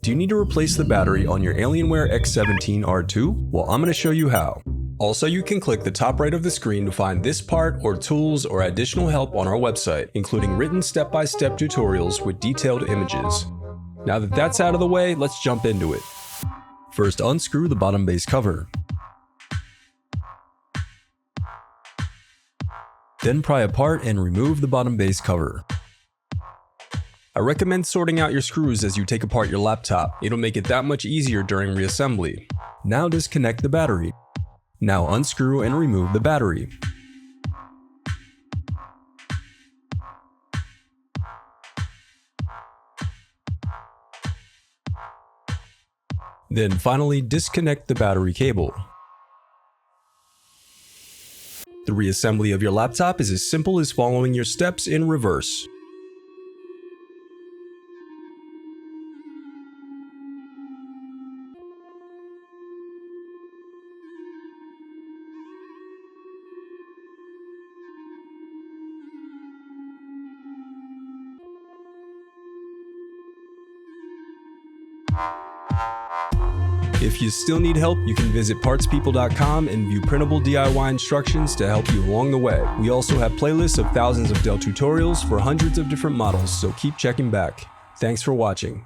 Do you need to replace the battery on your Alienware x17 R2? Well, I'm going to show you how. Also, you can click the top right of the screen to find this part or tools or additional help on our website, including written step-by-step tutorials with detailed images. Now that that's out of the way, let's jump into it. First, unscrew the bottom base cover. Then pry apart and remove the bottom base cover. I recommend sorting out your screws as you take apart your laptop. It'll make it that much easier during reassembly. Now disconnect the battery. Now unscrew and remove the battery. Then finally disconnect the battery cable. The reassembly of your laptop is as simple as following your steps in reverse. If you still need help, you can visit partspeople.com and view printable DIY instructions to help you along the way. We also have playlists of thousands of Dell tutorials for hundreds of different models, so keep checking back. Thanks for watching.